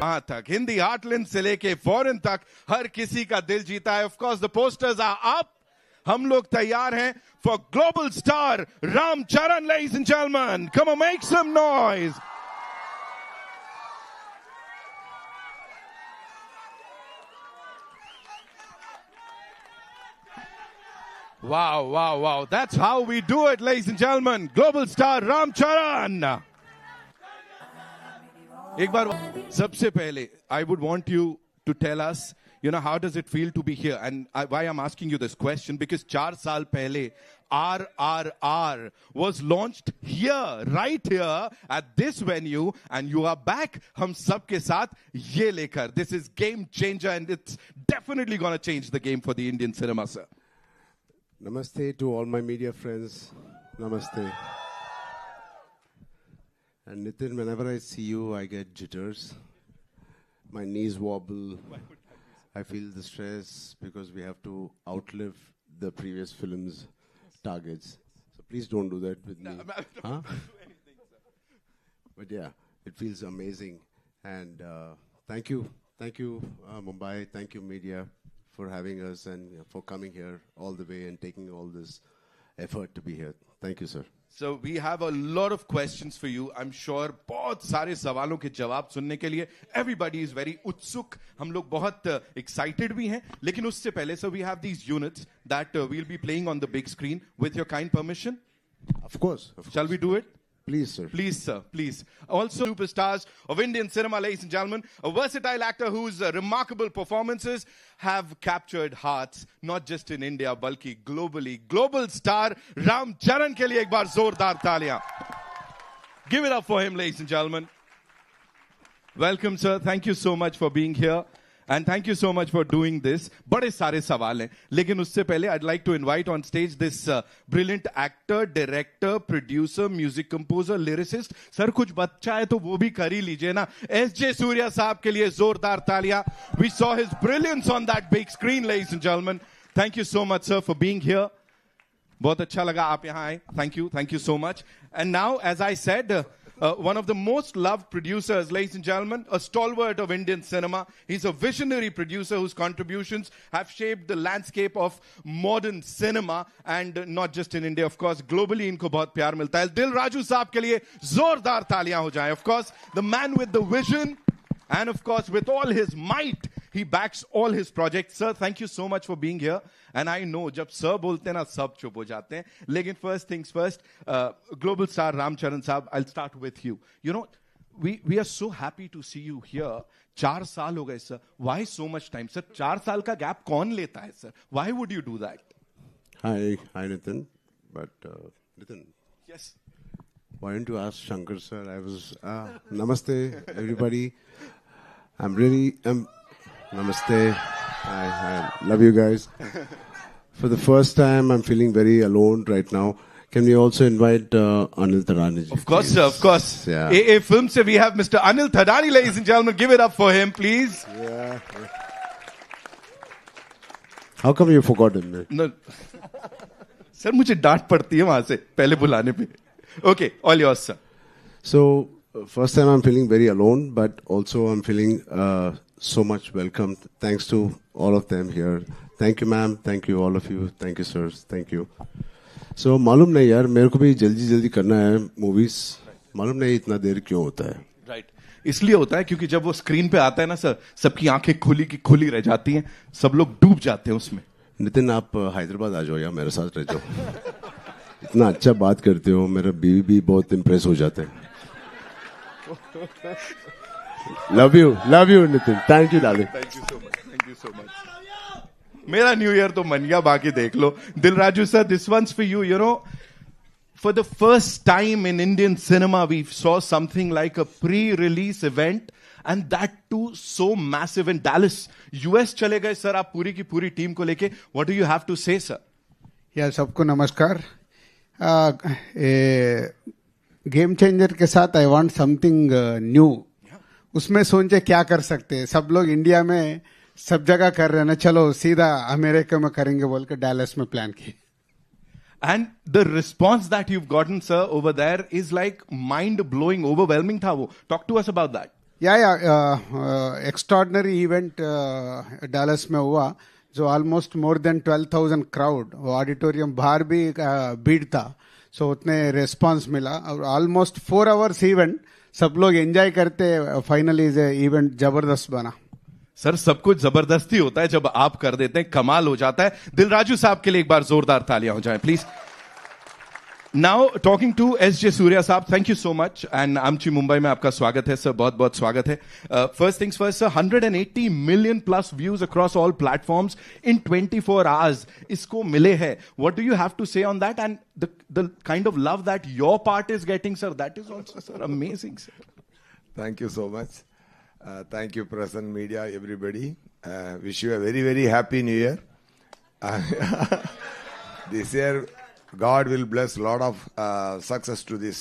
वहां तक, हिंदी हार्टलैंड से लेके फॉरेन तक हर किसी का दिल जीता है. Of course the posters are up. हम लोग तैयार हैं for global star Ramcharan, ladies and gentlemen. Come on, make some noise. Wow, wow, wow. That's how we do it, ladies and gentlemen. Global star Ram Charan. एक बार सबसे पहले, I would want you to tell us, how does it feel to be here? And why I'm asking you this question, because 4 साल पहले RRR was launched here, right here at this venue, and you are back हम सब के साथ ये लेकर. This is game changer, and it's definitely going to change the game for the Indian cinema, sir. Namaste to all my media friends. Namaste. And Nitin, whenever I see you, I get jitters. My knees wobble. I feel the stress because we have to outlive the previous film's targets. So please don't do that with me. No, I don't huh? do anything, sir. But yeah, it feels amazing. And thank you. Thank you, Mumbai. Thank you, media, for having us and for coming here all the way and taking all this effort to be here. Thank you, sir. So we have a lot of questions for you. I'm sure बहुत सारे सवालों के जवाब सुनने के लिए everybody is very utsuk. हम लोग बहुत excited भी हैं. लेकिन उससे पहले, so we have these units that we'll be playing on the big screen with your kind permission. Of course. Shall we do it? Please, sir. Please, sir. Please. Also, superstars of Indian cinema, ladies and gentlemen. A versatile actor whose remarkable performances have captured hearts, not just in India, balki globally. Global star Ram Charan ke liye ek baar zordar taaliyan. Give it up for him, ladies and gentlemen. Welcome, sir. Thank you so much for being here. And thank you so much for doing this. बड़े सारे सवाल हैं. लेकिन उससे पहले I'd like to invite on stage this brilliant actor, director, producer, music composer, lyricist. Sir कुछ बच्चा है तो वो भी कर ही लीजिए ना. S.J. Surya साहब के लिए जोरदार तालियां. We saw his brilliance on that big screen, ladies and gentlemen. Thank you so much, sir, for being here. बहुत अच्छा लगा आप यहाँ आए. Thank you so much. And now, as I said, one of the most loved producers, ladies and gentlemen, a stalwart of Indian cinema. He's a visionary producer whose contributions have shaped the landscape of modern cinema, and not just in India, of course, globally इनको बहुत प्यार मिलता है. दिल राजू साहब के लिए जोरदार तालियां हो जाएं. Of course, the man with the vision, and of course, with all his might, he backs all his projects. Sir, thank you so much for being here. And I know, जब sir बोलते हैं ना, सब चुप हो जाते हैं. लेकिन first things first, global star Ram Charan साहब, I'll start with you. We are so happy to see you here. 4 साल हो गए, sir. Why so much time, sir? 4 साल का gap कौन लेता है, sir? Why would you do that? Hi, Nitin. But Nitin. Yes. Why don't you ask Shankar, sir? Namaste, everybody. Namaste. I love you guys. For the first time, I'm feeling very alone right now. Can we also invite Anil Thadani? Of course, sir, of course. Yeah. AA Film se we have Mr. Anil Thadani, ladies and gentlemen. Give it up for him, please. Yeah. How come you forgot him? No. Sir, मुझे डांट पड़ती है वहां से पहले बुलाने पे. Okay, all yours, sir. So, first time I'm feeling very alone, but also I'm feeling so much welcome. Thanks to all of them here. Thank you, ma'am. Thank you, all of you. Thank you, sirs. Thank you. So, मालूम नहीं यार, मेरे को भी जल्दी करना है movies. मालूम नहीं इतना देर क्यों होता है. Right. इसलिए होता है क्योंकि जब वो स्क्रीन पे आता है ना सर, सबकी आंखें खुली रह जाती हैं, सब लोग डूब जाते हैं उसमें. नितिन, आप हैदराबाद आ जाओ या मेरे साथ रह जाओ. इतना अच्छा बात करते हो, मेरा बीवी भी बहुत इम्प्रेस हो जाते हैं. Love you, Nitin. Thank you, darling. Thank you so much. मेरा न्यू ईयर तो मन गया, बाकी देख लो. दिल Raju sir, this one's for you. For the first time in Indian cinema, we saw something like a pre-release event, and that too so massive in Dallas. US चले गए sir, आप पूरी की पूरी टीम को लेके. What do you have to say, sir? या सबको नमस्कार. गेम चेंजर के साथ आई वांट समथिंग न्यू. उसमें सोचे क्या कर सकते हैं. सब लोग इंडिया में सब जगह कर रहे हैं ना, चलो सीधा अमेरिका में करेंगे बोल के डैलस में प्लान किए. And the response that you've gotten, sir, over there is like mind-blowing, overwhelming था वो. Talk to us about that. Extraordinary event Dallas में हुआ, जो ऑलमोस्ट मोर देन 12,000 क्राउड, वो ऑडिटोरियम बाहर भी भीड़ था, सो उतने रेस्पॉन्स मिला और ऑलमोस्ट 4 आवर्स इवेंट, सब लोग एंजॉय करते, फाइनली इवेंट जबरदस्त बना। सर सब कुछ जबरदस्ती होता है, जब आप कर देते हैं कमाल हो जाता है। दिलराजू साहब के लिए एक बार जोरदार तालियां हो जाएं please. Now talking to S J. Surya साहब, thank you so much and आमची मुंबई में आपका स्वागत है सर, बहुत बहुत स्वागत है। First things first sir, 180 million plus views across all platforms in 24 hours इसको मिले हैं। What do you have to say on that and the kind of love that your part is getting sir, that is also sir amazing sir. Thank you so much. Thank you, press and media, everybody. Wish you a very, very happy New Year. This year, God will bless a lot of success to this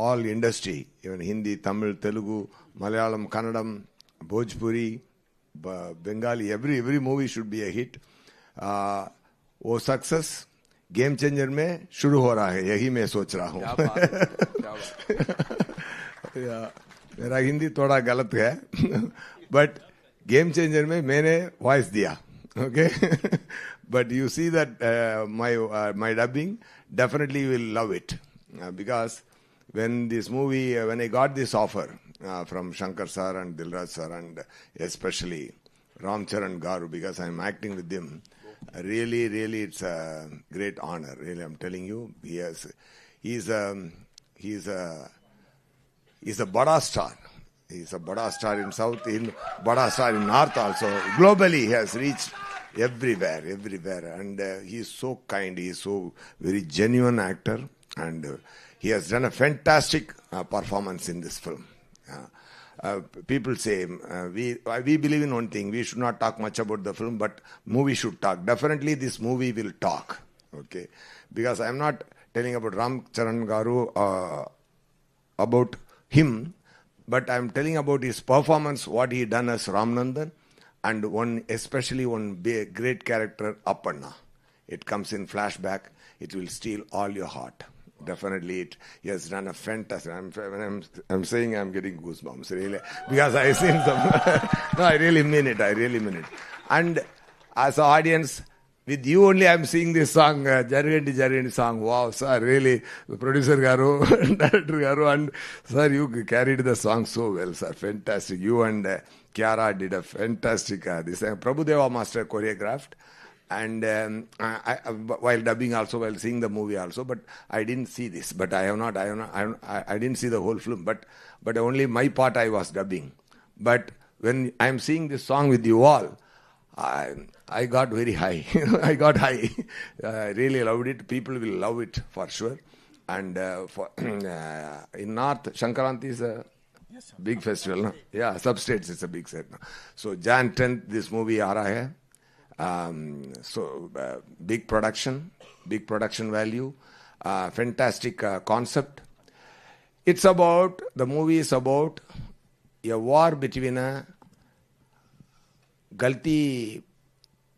all industry, even Hindi, Tamil, Telugu, Malayalam, Kannadam, Bhojpuri, Bengali. Every movie should be a hit. वो success game changer में शुरू हो रहा है, यही मैं सोच रहा हूँ। मेरा हिंदी थोड़ा गलत है, बट गेम चेंजर में मैंने वॉइस दिया, okay. But you see that my dubbing, definitely you will love it, because when this movie, when I got this offer from Shankar sir and Dilraj sir and especially Ram Charan Garu, because I'm acting with him, really it's a great honor. Really, I'm telling you, he's a bada star. He's a bada star in South, in bada star in North also. Globally, he has reached everywhere. And he is so kind. He is so very genuine actor. And he has done a fantastic performance in this film. People say, we believe in one thing. We should not talk much about the film, but movie should talk. Definitely this movie will talk. Okay. Because I'm not telling about Ram Charan Garu, about him, but I'm telling about his performance, what he done as Ramanandan, and especially one big, great character, Appanna. It comes in flashback. It will steal all your heart. Definitely, he has done a fantastic. When I'm saying, I'm getting goosebumps, really, because I've seen some. No, I really mean it. And as an audience, with you only, I'm seeing this song, Jarindi song. Wow, sir, really, the producer Garu, director Garu, and sir, you carried the song so well, sir. Fantastic. You and Kiara did a fantastic. This Prabhudeva Master choreographed, and while dubbing also, while seeing the movie also, but I didn't see this. But I didn't see the whole film. But only my part I was dubbing. But when I'm seeing this song with you all, I got very high. I got high. I really loved it. People will love it for sure. And in North, Shankaranti is a big festival. No? Yeah, substates is a big set. No? So Jan 10th, this movie aa raha hai. So big production value, fantastic concept. The movie is about a war between a Galti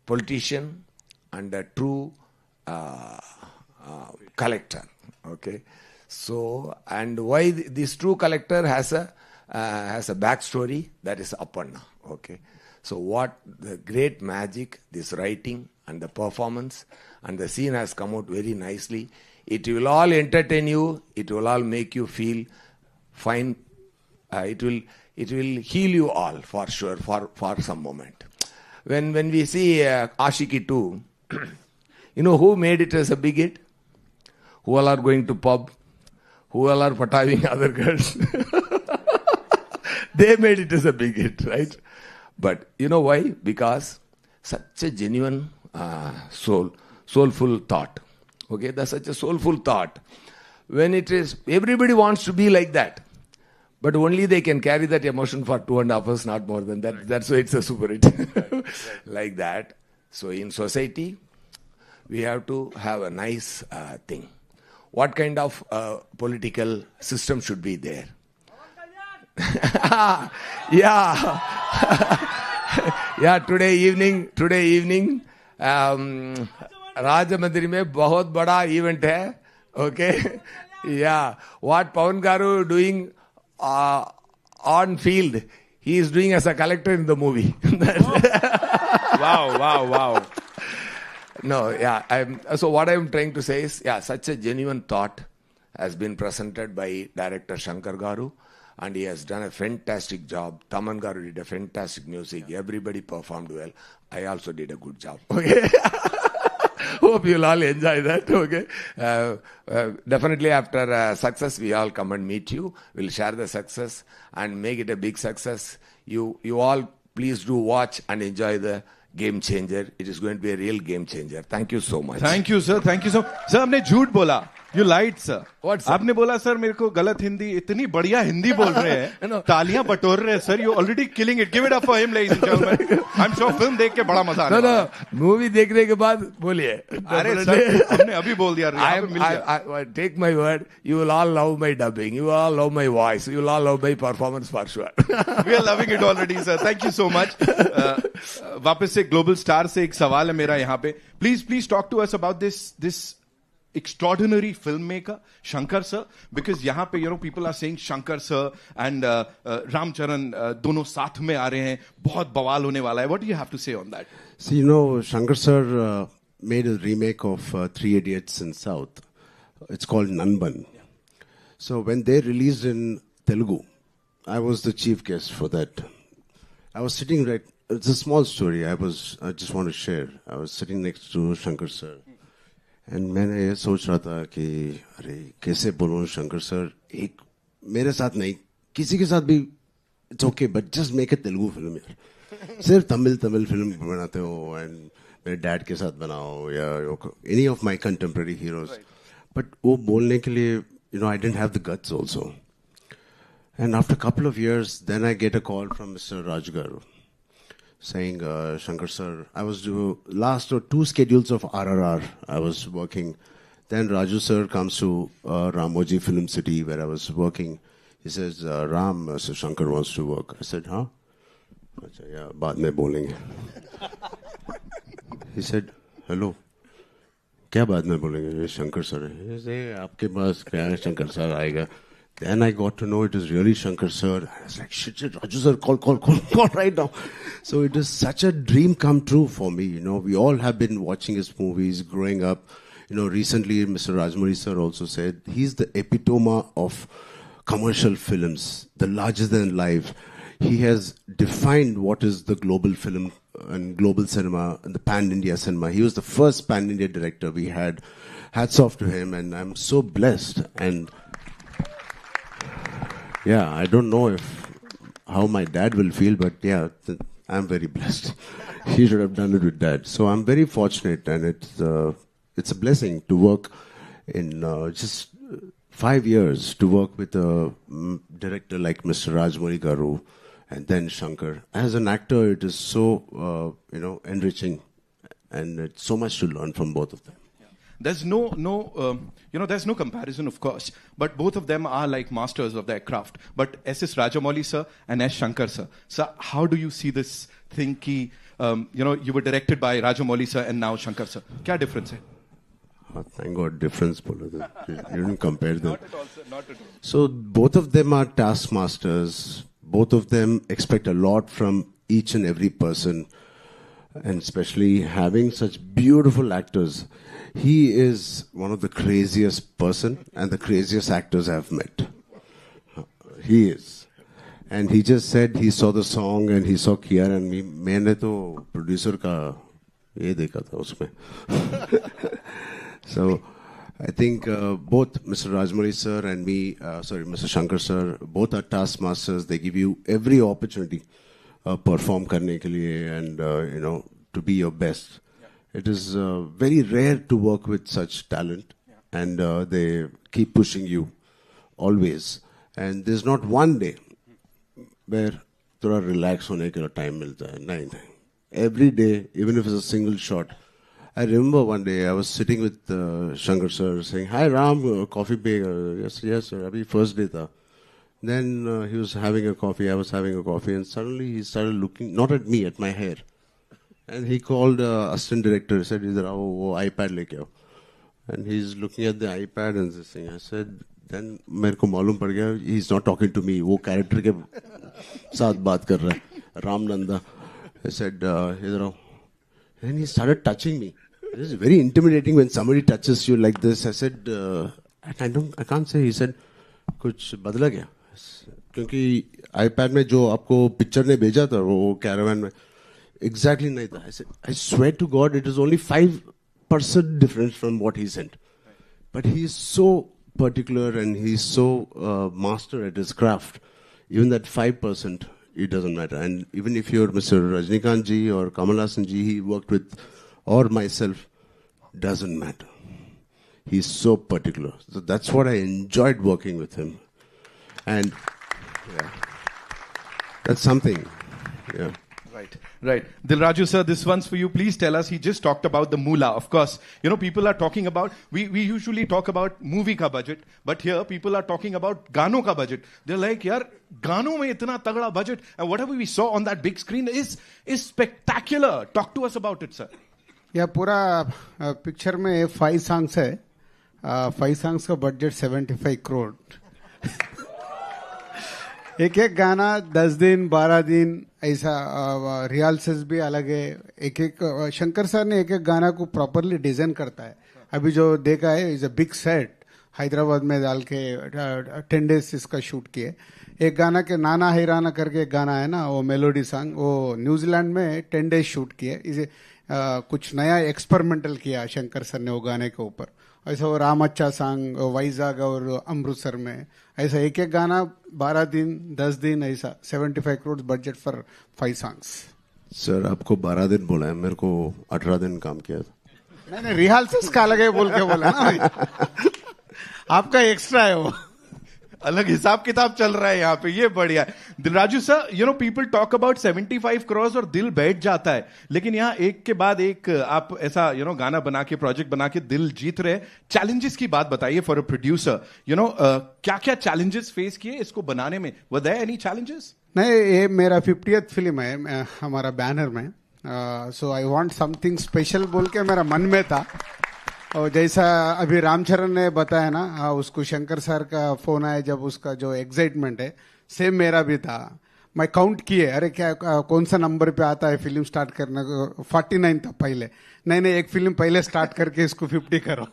politician and a true collector. Okay, so and why this true collector has a backstory, that is Appanna. Okay, so what the great magic, this writing and the performance and the scene has come out very nicely. It will all entertain you. It will all make you feel fine. It will heal you all for sure for some moment. When we see Ashiki 2, you know who made it as a big hit? Who all are going to pub? Who all are pataving other girls? They made it as a big hit, right? But you know why? Because such a genuine soulful thought. Okay, that's such a soulful thought. When it is, everybody wants to be like that. But only they can carry that emotion for 2.5 hours, not more than that. That's why it's a super hit. Like that. So in society, we have to have a nice thing. What kind of political system should be there? Yeah. Yeah, today evening, Rajamandri में बहुत बड़ा event है. Okay. Yeah. What Pawan Garu doing on field, he is doing as a collector in the movie. Wow. No, yeah. So what I'm trying to say is, such a genuine thought has been presented by director Shankar Garu, and he has done a fantastic job. Taman Garu did a fantastic music. Everybody performed well. I also did a good job. Okay. Hope you'll all enjoy that. Okay. Definitely after success, we all come and meet you. We'll share the success and make it a big success. You all please do watch and enjoy the Game Changer. It is going to be a real game changer. Thank you so much. Thank you, sir. Thank you so. Sir, आपने झूठ बोला. You lied, sir. What, sir? आपने बोला sir मेरे को गलत हिंदी, इतनी बढ़िया हिंदी बोल रहे हैं. No. तालियां बटोर रहे हैं, sir. You already killing it. Give it up for him, ladies and gentlemen. I'm sure film देख के बड़ा मजा आने वाला है. No. Movie देखने के बाद बोलिए. अरे सर, हमने अभी बोल दिया. I take my word. You will all love my dubbing. You will all love my voice. You will all love my performance for sure. We are loving it already, sir. Thank you so much. वापस से global star से एक सवाल है मेरा यहाँ पे. Please talk to us about this extraordinary filmmaker, Shankar sir, because यहाँ पे people are saying Shankar sir and Ramcharan दोनों साथ में आ रहे हैं, बहुत बवाल होने वाला है. What do you have to say on that? See, Shankar sir made a remake of Three Idiots in South. It's called Nanban. Yeah. So when they released in Telugu, I was the chief guest for that. I was sitting it's a small story I just want to share. I was sitting next to Shankar sir. And मैंने ये सोच रहा था कि अरे कैसे बोलूं Shankar sir, एक मेरे साथ नहीं किसी के साथ भी it's okay, but just make a Telugu film यार. सिर्फ तमिल फिल्म बनाते हो एंड मेरे डैड के साथ बनाओ या any of my contemporary heroes. But वो बोलने के लिए I didn't have the guts also. And after couple of years then I get a call from mister Raj garu saying, Shankar sir, I was last 2 schedules of RRR I was working. Then Raju sir comes to Ramoji Film City where I was working. He says, Ram, Sir Shankar wants to work. I said, huh? I said, yeah, baad mein bolenge. He said, hello. क्या बाद में बोलेंगे? ये Shankar sir है. He said, आपके पास क्या है? Shankar sir आएगा. Then I got to know it is really Shankar sir. I was like, shit, Raju sir, call right now. So it is such a dream come true for me. We all have been watching his movies growing up. Recently Mr. Rajmouli sir also said he's the epitome of commercial films, the larger than life. He has defined what is the global film and global cinema and the pan-India cinema. He was the first pan-India director we had. Hats off to him, and I'm so blessed. And yeah, I don't know how my dad will feel, but yeah, I'm very blessed. He should have done it with dad. So I'm very fortunate, and it's a blessing to work in just 5 years to work with a director like Mr. Rajmouli Garu and then Shankar. As an actor, it is so enriching, and it's so much to learn from both of them. There's there's no comparison, of course, but both of them are like masters of their craft. But S.S. Rajamouli sir and S. Shankar sir. Sir, how do you see this thing ki, you were directed by Rajamouli sir and now Shankar sir? Kya difference hai? Oh, thank God, difference. You didn't compare them. Not at all, sir. Not at all. So both of them are taskmasters. Both of them expect a lot from each and every person. And especially having such beautiful actors. He is one of the craziest person and the craziest actors I've met. He is. And he just said he saw the song and he saw Kiara and me. मैंने तो producer का ये देखा था उसमें. So I think both Mr. Rajmouli sir and me, Mr. Shankar sir, both are taskmasters. They give you every opportunity perform करने के लिए and to be your best. It is very rare to work with such talent, and they keep pushing you always. And there's not one day where थोड़ा relax होने के लिए time मिलता है. नहीं. Every day, even if it's a single shot. I remember one day I was sitting with Shankar sir saying, "Hi Ram, coffee break." Yes sir. Abhi first day tha. Then he was having a coffee. I was having a coffee, and suddenly he started looking not at me, at my hair. And he called assistant director. He said, "Idhar aao, wo iPad leke aao." And he's looking at the iPad and this thing. I said, then मेरे को मालूम पड़ गया he is not talking to me, वो character के साथ बात कर रहा है, रामनंदा. I said, इधर आओ. And he started touching me. It is very intimidating when somebody touches you like this. I said, I can't say. He said, कुछ बदला क्या? क्योंकि iPad में जो आपको पिक्चर ने भेजा था वो कैरावान में exactly नहीं था. I said, I swear to God, it is only 5% difference from what he sent. But he is so particular and he is so master at his craft. Even that 5%, it doesn't matter. And even if you're Mr. Rajnikant ji or Kamal Hassan ji, he worked with, or myself, doesn't matter. He's so particular. So that's what I enjoyed working with him. And yeah, that's something. Yeah. Right. Dilraju sir, this one's for you. Please tell us, he just talked about the moolah. Of course, you know, people are talking about, we usually talk about movie ka budget, but here people are talking about gano ka budget. They're like, yaar, gano mein itna tagda budget, and whatever we saw on that big screen is spectacular. Talk to us about it, sir. या पूरा picture में 5 songs है. 5 songs का budget 75 crore. एक एक गाना 10 दिन 12 दिन ऐसा, रिहर्सल्स भी अलग है. एक एक शंकर सर ने एक एक गाना को प्रॉपरली डिजाइन करता है. अभी जो देखा है is a big set, Hyderabad में डाल के 10 days इसका शूट किए. एक गाना के नाना हैराना करके एक गाना है ना, वो मेलोडी सॉन्ग, वो न्यूजीलैंड में 10 days शूट किए. इसे कुछ नया एक्सपेरिमेंटल किया शंकर सर ने वो गाने के ऊपर. ऐसा वो राम अच्छा सॉन्ग वाइजाग और अमृतसर में, ऐसा एक एक गाना 12 दिन 10 दिन, ऐसा 75 crore budget for 5 songs. Sir आपको 12 दिन बोला है, मेरे को 18 दिन काम किया था. नहीं रिहर्सल्स का अलग है बोल के बोला ना. आपका एक्स्ट्रा है वो. अलग हिसाब किताब चल रहा है यहाँ पे, ये बढ़िया है. Dil Raju sir, you know people talk about 75 crores और दिल बैठ जाता है, लेकिन यहाँ एक के बाद एक आप ऐसा गाना बना के, प्रोजेक्ट बना के दिल जीत रहे. चैलेंजेस की बात बताइए फॉर अ प्रोड्यूसर. क्या क्या चैलेंजेस फेस किए इसको बनाने में? Were there any challenges? नहीं, ये मेरा 50th फिल्म है हमारा बैनर में. So I want something special बोल के मेरा मन में था. और जैसा अभी रामचरण ने बताया ना, उसको शंकर सर का फोन आया जब, उसका जो एक्साइटमेंट है सेम मेरा भी था. मैं काउंट किए, अरे क्या कौन सा नंबर पे आता है फिल्म स्टार्ट करने को. 49 था पहले. नहीं एक फिल्म पहले स्टार्ट करके इसको 50 करो.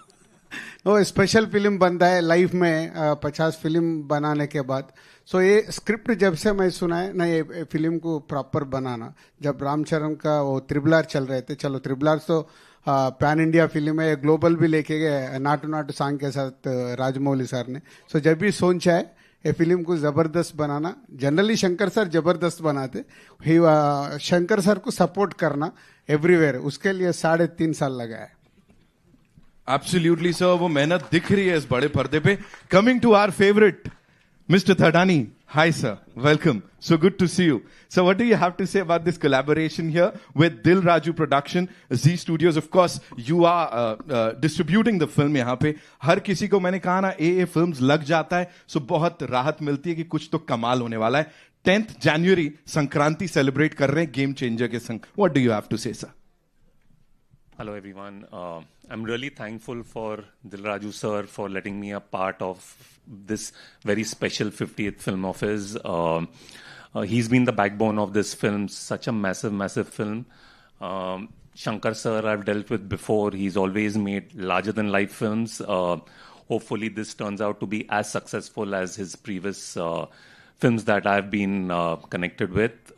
वो स्पेशल फिल्म बनता है लाइफ में 50 फिल्म बनाने के बाद. सो ये स्क्रिप्ट जब से मैं सुना है ना, ये फिल्म को प्रॉपर बनाना, जब रामचरण का वो RRR चल रहे थे, चलो RRR तो पैन इंडिया फिल्म है, ग्लोबल भी लेके गए नाटू नाटू सॉन्ग के साथ राजमौली सर ने. सो जब भी सोचा है ये फिल्म को जबरदस्त बनाना, जनरली शंकर सर जबरदस्त बनाते, शंकर सर को सपोर्ट करना एवरीवेयर, उसके लिए 3.5 साल लगा है. एब्सोल्युटली सर, वो मेहनत दिख रही है इस बड़े पर्दे पे. Coming to our favourite Mr. Thadani. Hi sir, welcome. So good to see you. So what do you have to say about this collaboration here with Dil Raju Production, Z Studios? Of course, you are distributing the film यहाँ पे. हर किसी को मैंने कहा ना, ए films लग जाता है, so बहुत राहत मिलती है कि कुछ तो कमाल होने वाला है. 10th January संक्रांति सेलिब्रेट कर रहे हैं गेम चेंजर के संग. What do you have to say, sir? Hello everyone. I'm really thankful for Dilraju sir for letting me a part of this very special 50th film of his. He's been the backbone of this film, such a massive film. Shankar sir I've dealt with before. He's always made larger than life films. Hopefully this turns out to be as successful as his previous films that I've been connected with.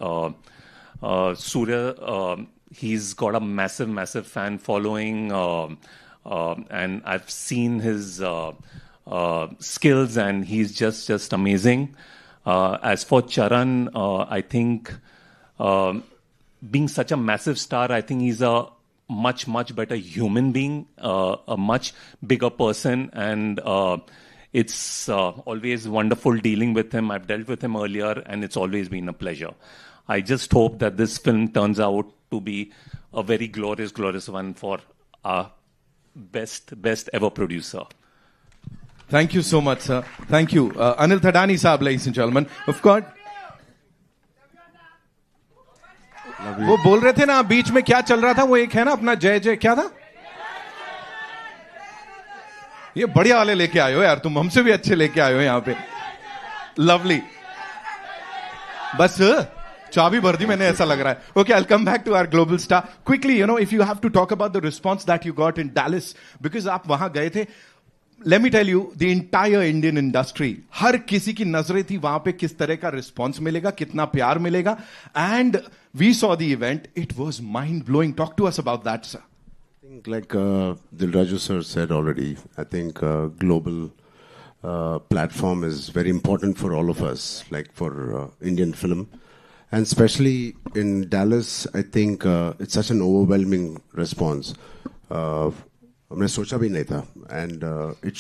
Surya, he's got a massive fan following, and I've seen his skills, and he's just amazing. As for Charan, I think being such a massive star, I think he's a much better human being, a much bigger person, and it's always wonderful dealing with him. I've dealt with him earlier, and it's always been a pleasure. I just hope that this film turns out to be a very glorious one for our best ever producer. Thank you so much, sir. Thank you. Anil Thadani saab, ladies and gentlemen. Of course. वो बोल रहे थे ना बीच में, क्या चल रहा था वो, एक है ना अपना जय जय, क्या था? ये बढ़िया वाले लेके आए हो यार, तुम हमसे भी अच्छे लेके आए हो यहाँ पे. लवली. बस चाबी भर दी मैंने, ऐसा लग रहा है. Okay, I'll come back to our global star. Quickly, if you have to talk about the response that you got in Dallas, because आप वहां गए थे. Let me tell you, the entire Indian industry, हर किसी की नजरें थी वहां पे किस तरह का रिस्पॉन्स मिलेगा, कितना प्यार मिलेगा. And we saw the event. It was mind-blowing. Talk to us about that, sir. I think like Dilraju sir said already, I think global platform is very important for all of us, like for Indian film. And especially in Dallas, I think it's such an overwhelming response. हमने सोचा भी नहीं था. And it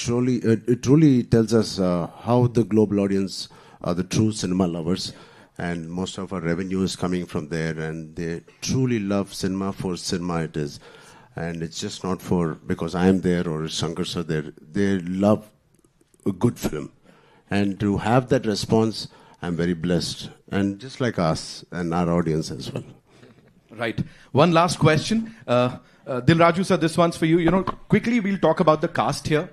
truly tells us how the global audience are the true cinema lovers. And most of our revenue is coming from there. And they truly love cinema for cinema it is. And it's just not for because I am there or Shankar sir there. They love a good film. And to have that response, I'm very blessed. And just like us and our audience as well. Right. One last question. Dilraju sir, this one's for you. Quickly we'll talk about the cast here.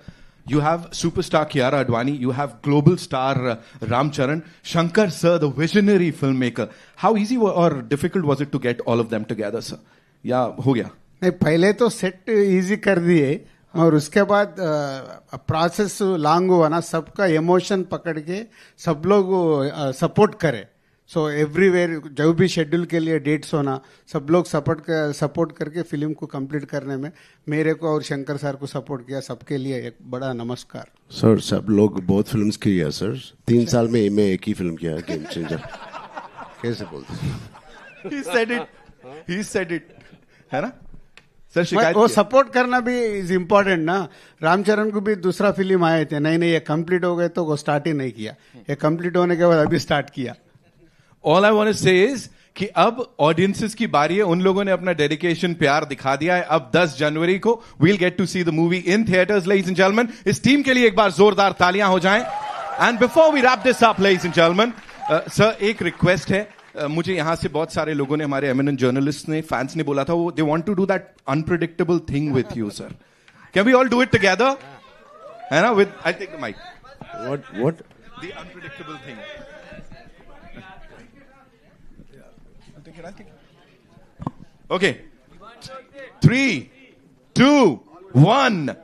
You have superstar Kiara Advani. You have global star Ram Charan. Shankar sir, the visionary filmmaker. How easy or difficult was it to get all of them together, sir? या हो गया? नहीं, पहले तो set easy कर दिए और उसके बाद प्रोसेस लॉन्ग हुआ ना. सबका इमोशन पकड़ के सब लोग सपोर्ट करे. सो एवरीवेयर जो भी शेड्यूल के लिए डेट्स होना, सब लोग सपोर्ट करके फिल्म को कंप्लीट करने में मेरे को और शंकर सर को सपोर्ट किया. सबके लिए एक बड़ा नमस्कार. सर सब लोग बहुत फिल्म्स किया सर. 3 साल में मैं एक ही फिल्म किया, गेम चेंजर. कैसे बोलते? He said it. है ना सर? शिकायत वो सपोर्ट करना भी इज इम्पोर्टेंट ना. रामचरण को भी दूसरा फिल्म आए थे, नहीं ये कंप्लीट हो गए तो वो स्टार्ट ही नहीं किया. ये कंप्लीट होने के बाद अभी स्टार्ट किया. All I want to say is कि अब ऑडियंसेस की बारी है. उन लोगों ने अपना डेडिकेशन प्यार दिखा दिया है. अब 10 जनवरी को we'll get to see the movie in theaters, ladies and gentlemen. इस टीम के लिए एक बार जोरदार तालियां हो जाएं. And before we wrap this up, ladies and gentlemen, sir एक रिक्वेस्ट है. मुझे यहां से बहुत सारे लोगों ने, हमारे एमिनेंट जर्नलिस्ट ने, फैंस ने बोला था वो they want to do that unpredictable thing with you sir. Can we all do it together? है ना? With I take the mic. What? The unpredictable thing. Okay. 3, 2, 1.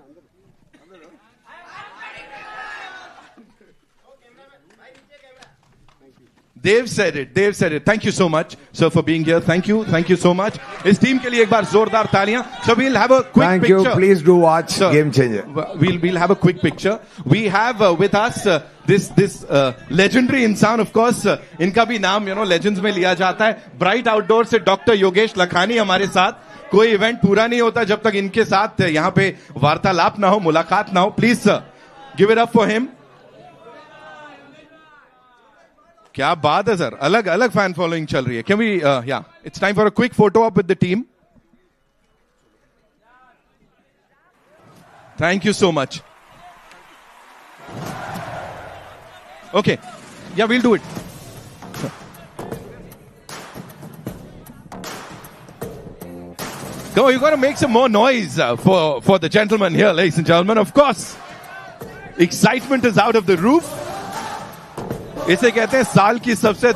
They've said it. Thank you so much, sir, for being here. Thank you so much. इस team के लिए एक बार जोरदार तालियां. So we'll have a quick Thank picture. you. Please do watch Sir, Game Changer. We'll have a quick picture. We have with us this legendary इंसान, of course. इनका भी नाम legends में लिया जाता है. Bright Outdoor से डॉक्टर योगेश लखानी हमारे साथ. कोई इवेंट पूरा नहीं होता जब तक इनके साथ यहाँ पे वार्तालाप ना हो, मुलाकात ना हो. Please sir, give it up for him. क्या बात है सर, अलग अलग फैन फॉलोइंग चल रही है. Can we yeah it's time for a quick photo op with the team. Thank you so much. Okay, yeah we'll do it. Go, you got to make some more noise for the gentleman here, ladies and gentlemen. Of course, excitement is out of the roof. इसे कहते हैं साल की सबसे